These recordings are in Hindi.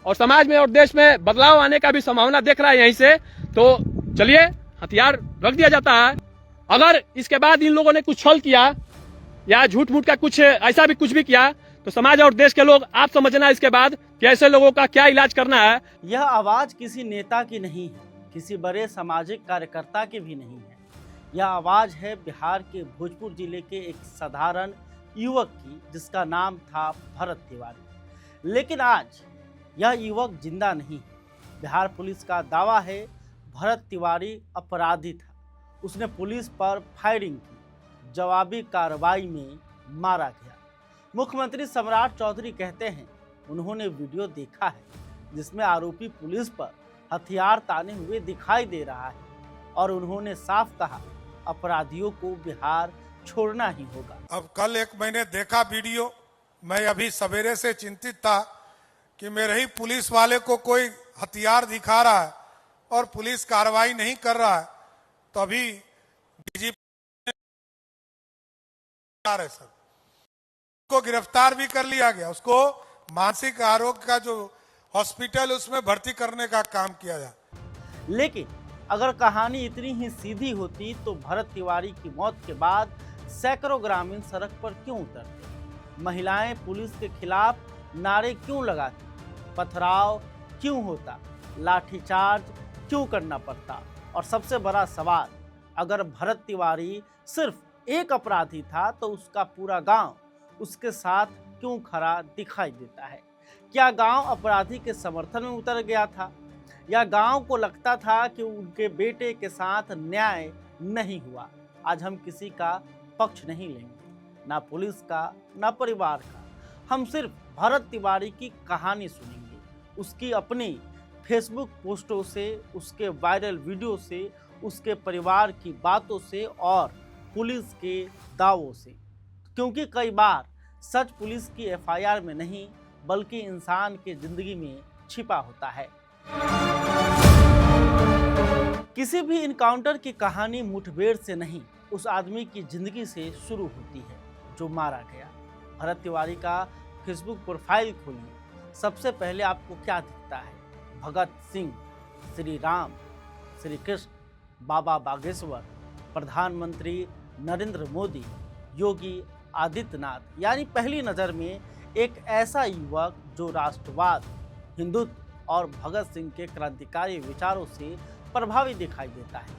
और समाज में और देश में बदलाव आने का भी संभावना देख रहा है यहीं से। तो चलिए हथियार रख दिया जाता है। अगर इसके बाद इन लोगों ने कुछ छल किया या झूठ मूठ का कुछ ऐसा भी कुछ भी किया तो समाज और देश के लोग आप समझना इसके बाद कि ऐसे लोगों का क्या इलाज करना है। यह आवाज किसी नेता की नहीं है, किसी बड़े सामाजिक कार्यकर्ता की भी नहीं है। यह आवाज है बिहार के भोजपुर जिले के एक साधारण युवक की, जिसका नाम था भरत तिवारी। लेकिन आज यह युवक जिंदा नहीं है। बिहार पुलिस का दावा है भरत तिवारी अपराधी था। उसने पुलिस पर फायरिंग की, जवाबी कार्रवाई में मारा गया। मुख्यमंत्री सम्राट चौधरी कहते हैं उन्होंने वीडियो देखा है जिसमें आरोपी पुलिस पर हथियार ताने हुए दिखाई दे रहा है और उन्होंने साफ कहा अपराधियों को बिहार छोड़ना ही होगा। अब कल एक मैंने देखा वीडियो, मैं अभी सवेरे से चिंतित था कि मेरे ही पुलिस वाले को कोई हथियार दिखा रहा है और पुलिस कार्रवाई नहीं कर रहा है। तो अभी डीजीपी सर को गिरफ्तार भी कर लिया गया। उसको मानसिक आरोग्य का जो हॉस्पिटल उसमें भर्ती करने का काम किया जाए। लेकिन अगर कहानी इतनी ही सीधी होती तो भरत तिवारी की मौत के बाद सैकड़ों ग्रामीण सड़क पर क्यों उतरते? महिलाएं पुलिस के खिलाफ नारे क्यों लगाती? पथराव क्यों होता? लाठीचार्ज क्यों करना पड़ता? और सबसे बड़ा सवाल, अगर भरत तिवारी सिर्फ एक अपराधी था तो उसका पूरा गांव उसके साथ क्यों खड़ा दिखाई देता है? क्या गांव अपराधी के समर्थन में उतर गया था या गांव को लगता था कि उनके बेटे के साथ न्याय नहीं हुआ? आज हम किसी का पक्ष नहीं लेंगे, ना पुलिस का ना परिवार का। हम सिर्फ भरत तिवारी की कहानी सुनेंगे, उसकी अपनी फेसबुक पोस्टों से, उसके वायरल वीडियो से, उसके परिवार की बातों से और पुलिस के दावों से। क्योंकि कई बार सच पुलिस की एफआईआर में नहीं बल्कि इंसान की जिंदगी में छिपा होता है। किसी भी इनकाउंटर की कहानी मुठभेड़ से नहीं, उस आदमी की जिंदगी से शुरू होती है जो मारा गया। भरत तिवारी का फेसबुक प्रोफाइल खोलिए, सबसे पहले आपको क्या दिखता है? भगत सिंह, श्री राम, श्री कृष्ण, बाबा बागेश्वर, प्रधानमंत्री नरेंद्र मोदी, योगी आदित्यनाथ। यानी पहली नज़र में एक ऐसा युवक जो राष्ट्रवाद, हिंदुत्व और भगत सिंह के क्रांतिकारी विचारों से प्रभावित दिखाई देता है।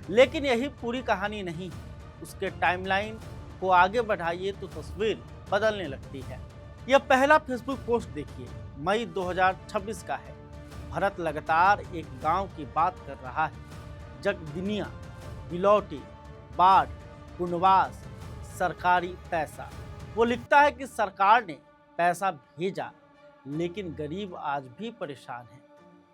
लेकिन यही पूरी कहानी नहीं है। उसके टाइमलाइन को आगे बढ़ाइए तो तस्वीर बदलने लगती है। यह पहला फेसबुक पोस्ट देखिए, मई 2026 का है। भरत लगातार एक गांव की बात कर रहा है। जगदिनिया, बिलौटी, बाढ़, कुंडवास, सरकारी पैसा। वो लिखता है कि सरकार ने पैसा भेजा लेकिन गरीब आज भी परेशान है,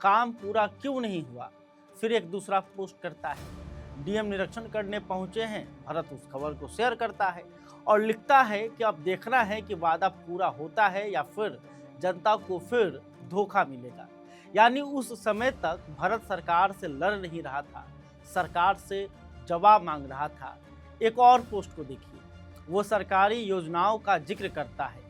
काम पूरा क्यों नहीं हुआ? फिर एक दूसरा पोस्ट करता है, डीएम निरीक्षण करने पहुंचे हैं। भरत उस खबर को शेयर करता है और लिखता है कि अब देखना है कि वादा पूरा होता है या फिर जनता को फिर धोखा मिलेगा। यानी उस समय तक भरत सरकार से लड़ नहीं रहा था, सरकार से जवाब मांग रहा था। एक और पोस्ट को देखिए, वो सरकारी योजनाओं का जिक्र करता है,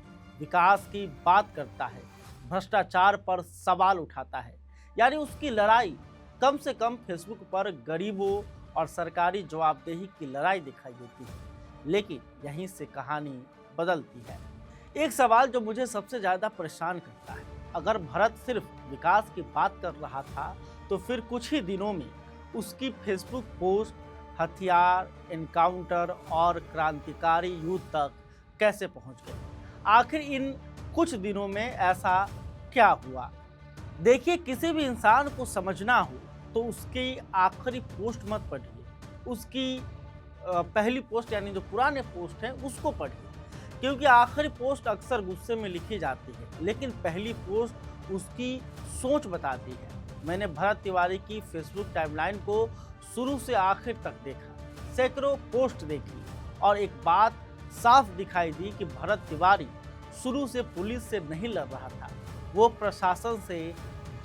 विकास की बात करता है, भ्रष्टाचार पर सवाल उठाता है। यानी उसकी लड़ाई कम से कम फेसबुक पर गरीबों और सरकारी जवाबदेही की लड़ाई दिखाई देती है। लेकिन यहीं से कहानी बदलती है। एक सवाल जो मुझे सबसे ज़्यादा परेशान करता है, अगर भरत सिर्फ विकास की बात कर रहा था तो फिर कुछ ही दिनों में उसकी फेसबुक पोस्ट हथियार, एनकाउंटर और क्रांतिकारी युद्ध तक कैसे पहुंच गए? आखिर इन कुछ दिनों में ऐसा क्या हुआ? देखिए, किसी भी इंसान को समझना हो तो उसकी आखिरी पोस्ट मत पढ़िए, उसकी पहली पोस्ट यानी जो पुराने पोस्ट हैं उसको पढ़िए। क्योंकि आखिरी पोस्ट अक्सर गुस्से में लिखी जाती है लेकिन पहली पोस्ट उसकी सोच बताती है। मैंने भरत तिवारी की फेसबुक टाइमलाइन को शुरू से आखिर तक देखा, सैकड़ों पोस्ट देखी और एक बात साफ दिखाई दी कि भरत तिवारी शुरू से पुलिस से नहीं लड़ रहा था, वो प्रशासन से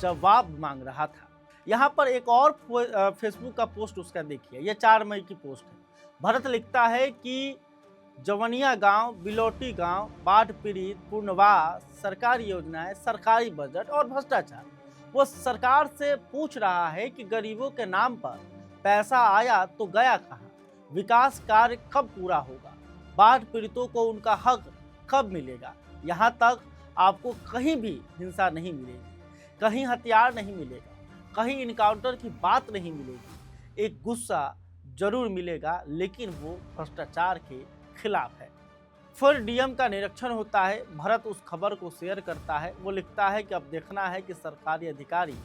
जवाब मांग रहा था। यहाँ पर एक और फेसबुक का पोस्ट उसका देखिए, ये 4 मई की पोस्ट है। भरत लिखता है कि जवनिया गांव, बिलोटी गांव, बाढ़ पीड़ित, पुनर्वास, सरकारी योजनाएं, सरकारी बजट और भ्रष्टाचार। वो सरकार से पूछ रहा है कि गरीबों के नाम पर पैसा आया तो गया कहाँ, विकास कार्य कब पूरा होगा, बाढ़ पीड़ितों को उनका हक कब मिलेगा। यहाँ तक आपको कहीं भी हिंसा नहीं मिलेगी, कहीं हथियार नहीं मिलेगा, कहीं इनकाउंटर की बात नहीं मिलेगी। एक गुस्सा जरूर मिलेगा, लेकिन वो भ्रष्टाचार के खिलाफ है। फिर डीएम का निरीक्षण होता है। भरत उस खबर को शेयर करता है। वो लिखता है कि अब देखना है कि सरकारी अधिकारी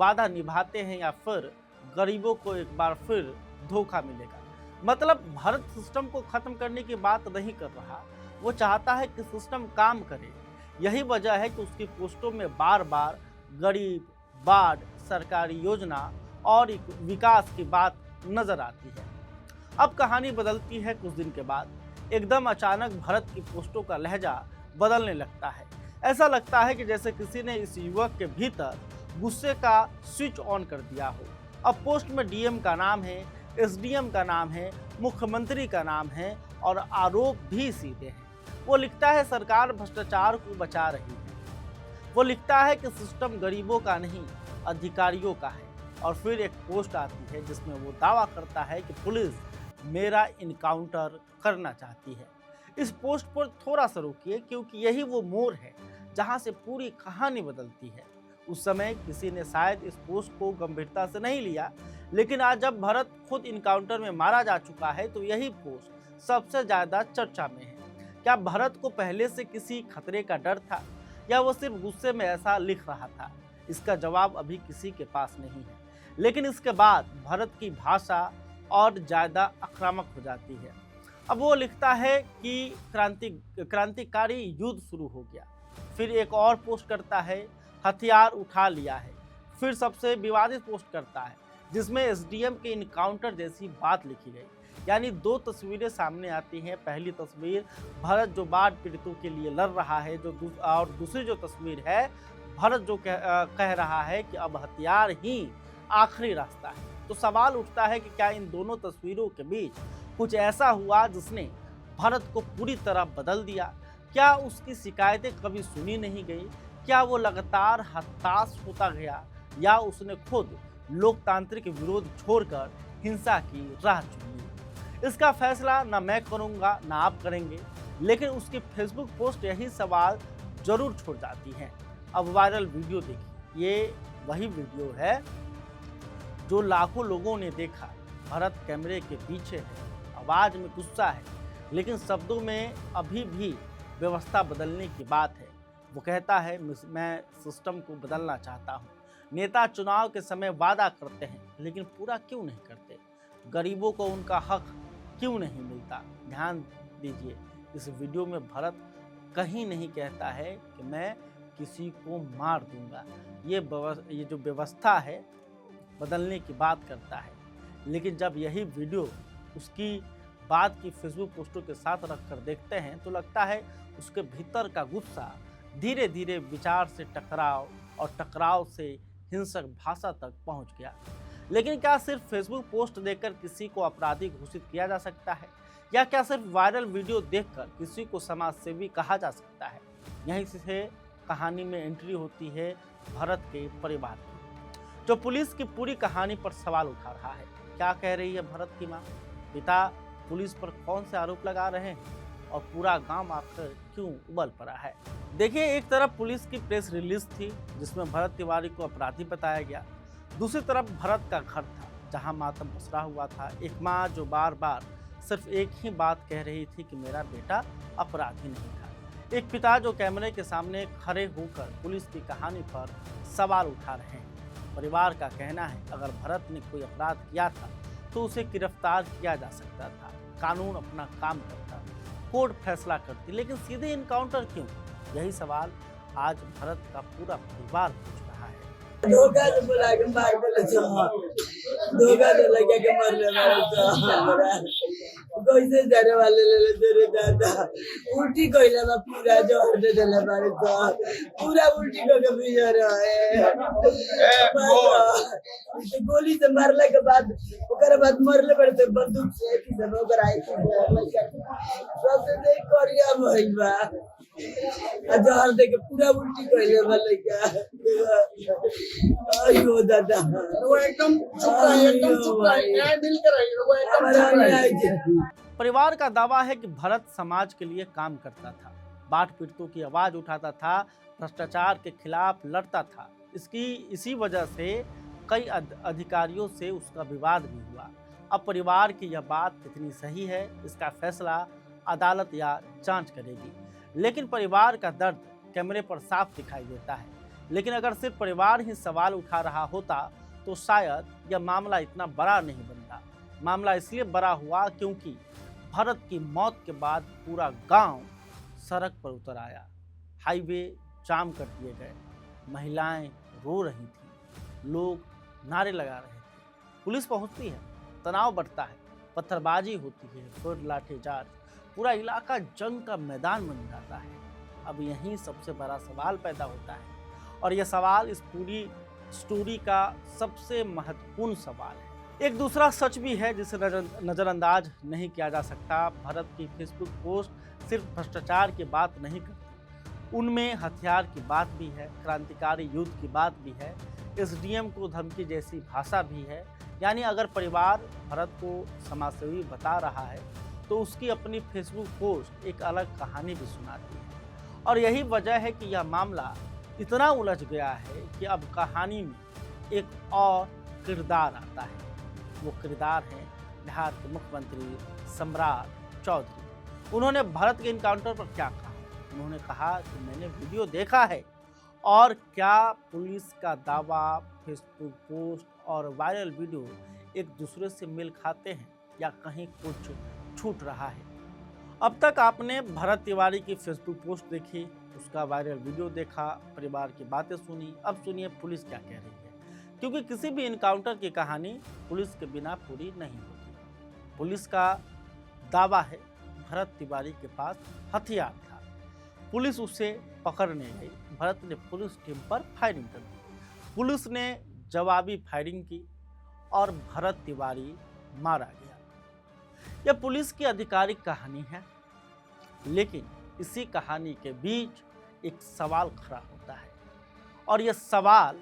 वादा निभाते हैं या फिर गरीबों को एक बार फिर धोखा मिलेगा। मतलब भरत सिस्टम को खत्म करने की बात नहीं कर रहा, वो चाहता है कि सिस्टम काम करे। यही वजह है कि उसकी पोस्टों में बार बार गरीब, बाढ़, सरकारी योजना और विकास की बात नजर आती है। अब कहानी बदलती है। कुछ दिन के बाद एकदम अचानक भरत की पोस्टों का लहजा बदलने लगता है। ऐसा लगता है कि जैसे किसी ने इस युवक के भीतर गुस्से का स्विच ऑन कर दिया हो। अब पोस्ट में डीएम का नाम है, एसडीएम का नाम है, मुख्यमंत्री का नाम है और आरोप भी सीधे हैं। वो लिखता है सरकार भ्रष्टाचार को बचा रही है। वो लिखता है कि सिस्टम गरीबों का नहीं, अधिकारियों का है। और फिर एक पोस्ट आती है जिसमें वो दावा करता है कि पुलिस मेरा इनकाउंटर करना चाहती है। इस पोस्ट पर थोड़ा सा रुकिए, क्योंकि यही वो मोड़ है जहां से पूरी कहानी बदलती है। उस समय किसी ने शायद इस पोस्ट को गंभीरता से नहीं लिया, लेकिन आज जब भरत खुद इनकाउंटर में मारा जा चुका है तो यही पोस्ट सबसे ज्यादा चर्चा में है। क्या भरत को पहले से किसी खतरे का डर था या वो सिर्फ गुस्से में ऐसा लिख रहा था? इसका जवाब अभी किसी के पास नहीं है। लेकिन इसके बाद भरत की भाषा और ज़्यादा आक्रामक हो जाती है। अब वो लिखता है कि क्रांतिकारी युद्ध शुरू हो गया। फिर एक और पोस्ट करता है, हथियार उठा लिया है। फिर सबसे विवादित पोस्ट करता है जिसमें एसडीएम के इनकाउंटर जैसी बात लिखी गई। यानी दो तस्वीरें सामने आती हैं। पहली तस्वीर भरत जो बाढ़ पीड़ितों के लिए लड़ रहा है, और दूसरी जो तस्वीर है भरत जो कह रहा है कि अब हथियार ही आखिरी रास्ता है। तो सवाल उठता है कि क्या इन दोनों तस्वीरों के बीच कुछ ऐसा हुआ जिसने भरत को पूरी तरह बदल दिया? क्या उसकी शिकायतें कभी सुनी नहीं गई? क्या वो लगातार हताश होता गया, या उसने खुद लोकतांत्रिक विरोध छोड़कर हिंसा की राह चुनी? इसका फैसला ना मैं करूंगा ना आप करेंगे, लेकिन उसकी फेसबुक पोस्ट यही सवाल जरूर छोड़ जाती है। अब वायरल वीडियो देखिए। ये वही वीडियो है जो लाखों लोगों ने देखा। भरत कैमरे के पीछे है, आवाज में गुस्सा है, लेकिन शब्दों में अभी भी व्यवस्था बदलने की बात है। वो कहता है मैं सिस्टम को बदलना चाहता हूँ। नेता चुनाव के समय वादा करते हैं, लेकिन पूरा क्यों नहीं करते? गरीबों को उनका हक क्यों नहीं मिलता? ध्यान दीजिए, इस वीडियो में भरत कहीं नहीं कहता है कि मैं किसी को मार दूंगा। ये जो व्यवस्था है बदलने की बात करता है। लेकिन जब यही वीडियो उसकी बात की फेसबुक पोस्टों के साथ रखकर देखते हैं तो लगता है उसके भीतर का गुस्सा धीरे धीरे विचार से टकराव और टकराव से हिंसक भाषा तक पहुंच गया। लेकिन क्या सिर्फ फेसबुक पोस्ट देखकर किसी को अपराधी घोषित किया जा सकता है, या क्या सिर्फ वायरल वीडियो देखकर किसी को समाजसेवी कहा जा सकता है? यहीं से कहानी में एंट्री होती है भरत के परिवार की, जो पुलिस की पूरी कहानी पर सवाल उठा रहा है। क्या कह रही है भरत की मां? पिता पुलिस पर कौन से आरोप लगा रहे हैं और पूरा गांव आखिर क्यों उबल पड़ा है? देखिए, एक तरफ पुलिस की प्रेस रिलीज थी जिसमें भरत तिवारी को अपराधी बताया गया। दूसरी तरफ भरत का घर था जहां मातम पसरा हुआ था। एक माँ जो बार बार सिर्फ एक ही बात कह रही थी कि मेरा बेटा अपराधी नहीं था। एक पिता जो कैमरे के सामने खड़े होकर पुलिस की कहानी पर सवाल उठा रहे हैं। परिवार का कहना है अगर भरत ने कोई अपराध किया था तो उसे गिरफ्तार किया जा सकता था, कानून अपना काम करता, कोर्ट फैसला करती, लेकिन सीधे इनकाउंटर क्यों? यही सवाल आज भरत का पूरा परिवार पूछ रहा है। धोखा से बुला के मार देले छ धोखा से लगे के मरले मारे छ कैसे जाने वाले ले ले तेरे दादा उल्टी कोइला में पूरा जोर दे देले मारे छ पूरा उल्टी को के बिजर है गोली से मारले के बाद ओकर बाद मरले पड़ते बंदूक से कि सब ओकर आई सबसे देख करिया भइल बा जोर दे के पूरा उल्टी कोइले वाले का अयो दादा वो एकदम चुप रहे दिल के रही वो एकदम परिवार का दावा है कि भरत समाज के लिए काम करता था, बाढ़ पीड़ितों की आवाज उठाता था, भ्रष्टाचार के खिलाफ लड़ता था। इसी वजह से कई अधिकारियों से उसका विवाद भी हुआ। अब परिवार की यह बात कितनी सही है, इसका फैसला अदालत या जांच करेगी। लेकिन परिवार का दर्द कैमरे पर साफ दिखाई देता है। लेकिन अगर सिर्फ परिवार ही सवाल उठा रहा होता तो शायद यह मामला इतना बड़ा नहीं बनता। मामला इसलिए बड़ा हुआ क्योंकि भरत की मौत के बाद पूरा गांव सड़क पर उतर आया, हाईवे जाम कर दिए गए, महिलाएं रो रही थीं, लोग नारे लगा रहे थे। पुलिस पहुंचती है, तनाव बढ़ता है, पत्थरबाजी होती है, फिर लाठीचार्ज, पूरा इलाका जंग का मैदान बन जाता है। अब यहीं सबसे बड़ा सवाल पैदा होता है और यह सवाल इस पूरी स्टोरी का सबसे महत्वपूर्ण सवाल है। एक दूसरा सच भी है जिसे नज़रअंदाज नहीं किया जा सकता। भरत की फेसबुक पोस्ट सिर्फ भ्रष्टाचार की बात नहीं करती, उनमें हथियार की बात भी है, क्रांतिकारी युद्ध की बात भी है, एसडीएम को धमकी जैसी भाषा भी है। यानी अगर परिवार भरत को समाजसेवी बता रहा है तो उसकी अपनी फेसबुक पोस्ट एक अलग कहानी भी सुनाती है। और यही वजह है कि यह मामला इतना उलझ गया है कि अब कहानी में एक और किरदार आता है। वो किरदार है बिहार के मुख्यमंत्री सम्राट चौधरी। उन्होंने भरत के इनकाउंटर पर क्या कहा? उन्होंने कहा कि मैंने वीडियो देखा है। और क्या पुलिस का दावा, फेसबुक पोस्ट और वायरल वीडियो एक दूसरे से मेल खाते हैं या कहीं कुछ छूट रहा है? अब तक आपने भरत तिवारी की फेसबुक पोस्ट देखी, उसका वायरल वीडियो देखा, परिवार की बातें सुनी। अब सुनिए पुलिस क्या कह रही है, क्योंकि किसी भी इनकाउंटर की कहानी पुलिस के बिना पूरी नहीं होती। पुलिस का दावा है भरत तिवारी के पास हथियार था, पुलिस उसे पकड़ने गई, भरत ने पुलिस टीम पर फायरिंग कर दी, पुलिस ने जवाबी फायरिंग की और भरत तिवारी मारा गया। यह पुलिस की आधिकारिक कहानी है, लेकिन इसी कहानी के बीच एक सवाल खड़ा होता है और यह सवाल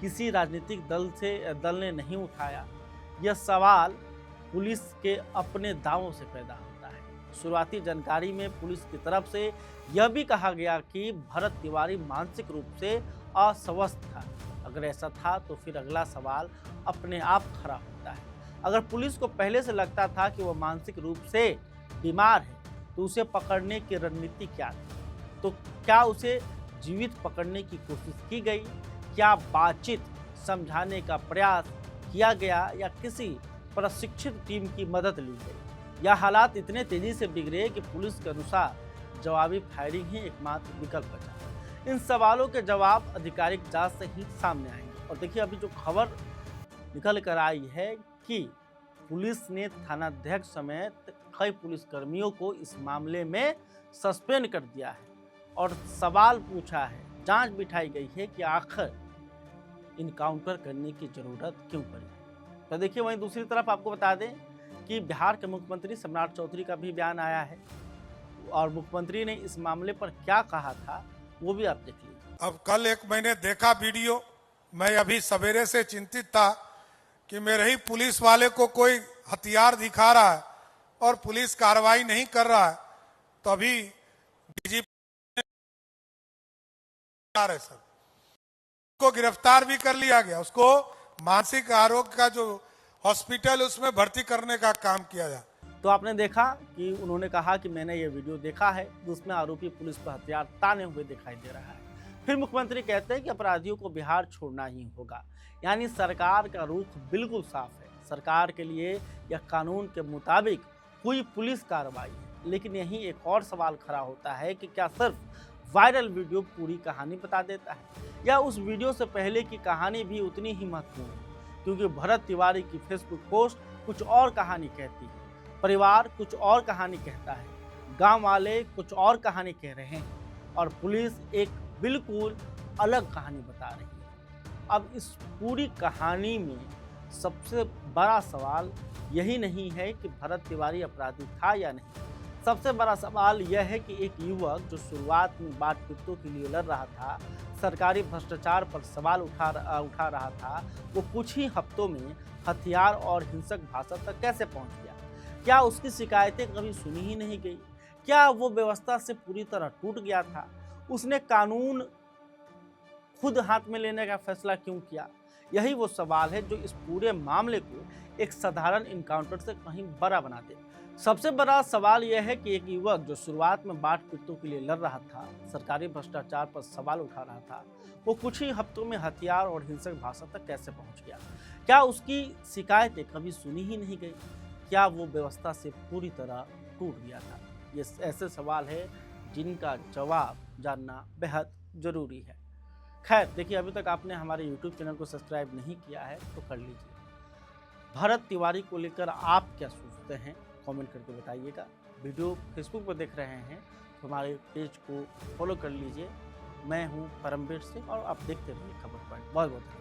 किसी राजनीतिक दल ने नहीं उठाया। यह सवाल पुलिस के अपने दावों से पैदा होता है। शुरुआती जानकारी में पुलिस की तरफ से यह भी कहा गया कि भरत तिवारी मानसिक रूप से अस्वस्थ था। अगर ऐसा था तो फिर अगला सवाल अपने आप खड़ा होता है। अगर पुलिस को पहले से लगता था कि वह मानसिक रूप से बीमार है तो उसे पकड़ने की रणनीति क्या थी? तो क्या उसे जीवित पकड़ने की कोशिश की गई? क्या बातचीत, समझाने का प्रयास किया गया या किसी प्रशिक्षित टीम की मदद ली गई? यह हालात इतने तेजी से बिगड़े कि पुलिस के अनुसार जवाबी फायरिंग ही एकमात्र विकल्प बचा। इन सवालों के जवाब आधिकारिक जांच से ही सामने आएंगे। और देखिए, अभी जो खबर निकल कर आई है कि पुलिस ने थानाध्यक्ष समेत कई पुलिसकर्मियों को इस मामले में सस्पेंड कर दिया है और सवाल पूछा है, जांच बिठाई गई है कि आखिर इनकाउंटर करने की जरूरत क्यों पड़ी। तो देखिए, वहीं दूसरी तरफ आपको बता दें कि बिहार के मुख्यमंत्री सम्राट चौधरी का भी बयान आया है और मुख्यमंत्री ने इस मामले पर क्या कहा था वो भी आप देख लीजिए। अब कल एक मैंने देखा वीडियो, मैं अभी सवेरे से चिंतित था कि मेरे ही पुलिस वाले को कोई हथियार दिखा रहा है और पुलिस कार्रवाई नहीं कर रहा है। तो अभी डीजीपी है सर, को गिरफ्तार भी कर लिया गया, उसको मानसिक आरोग्य का जो हॉस्पिटल उसमें भर्ती करने का काम किया जाए। तो आपने देखा कि उन्होंने कहा कि मैंने ये वीडियो देखा है जिसमें आरोपी पुलिस पर हथियार ताने हुए दिखाई दे रहा है। फिर मुख्यमंत्री कहते हैं कि अपराधियों को बिहार छोड़ना ही होगा। यानी सरकार का रुख बिल्कुल साफ है, सरकार के लिए यह कानून के मुताबिक हुई पुलिस कार्रवाई है। लेकिन यहीं एक और सवाल खड़ा होता है कि क्या सिर्फ वायरल वीडियो पूरी कहानी बता देता है, या उस वीडियो से पहले की कहानी भी उतनी ही महत्वपूर्ण है, क्योंकि भरत तिवारी की फेसबुक पोस्ट कुछ और कहानी कहती है, परिवार कुछ और कहानी कहता है, गांव वाले कुछ और कहानी कह रहे हैं और पुलिस एक बिल्कुल अलग कहानी बता रही है। अब इस पूरी कहानी में सबसे बड़ा सवाल यही नहीं है कि भरत तिवारी अपराधी था या नहीं। सबसे बड़ा सवाल यह है कि एक युवक जो शुरुआत में बाट पित्तों के लिए लड़ रहा था, सरकारी भ्रष्टाचार पर सवाल उठा रहा था, वो कुछ ही हफ्तों में हथियार और हिंसक भाषा तक कैसे पहुंच गया? क्या उसकी शिकायतें कभी सुनी ही नहीं गई? क्या वो व्यवस्था से पूरी तरह टूट गया था? उसने कानून खुद हाथ में लेने का फैसला क्यों किया? यही वो सवाल है जो इस पूरे मामले को एक साधारण इनकाउंटर से कहीं बड़ा बना दे। सबसे बड़ा सवाल यह है कि एक युवक जो शुरुआत में बाट पित्तों के लिए लड़ रहा था, सरकारी भ्रष्टाचार पर सवाल उठा रहा था, वो कुछ ही हफ्तों में हथियार और हिंसक भाषा तक कैसे पहुंच गया? क्या उसकी शिकायतें कभी सुनी ही नहीं गई? क्या वो व्यवस्था से पूरी तरह टूट गया था? ये ऐसे सवाल है जिनका जवाब जानना बेहद ज़रूरी है। खैर देखिए, अभी तक आपने हमारे YouTube चैनल को सब्सक्राइब नहीं किया है तो कर लीजिए। भरत तिवारी को लेकर आप क्या सोचते हैं, कमेंट करके बताइएगा। वीडियो फेसबुक पर देख रहे हैं तो हमारे पेज को फॉलो कर लीजिए। मैं हूं परमवीर सिंह और आप देखते रहिए खबर पॉइंट। बहुत बहुत धन्यवाद।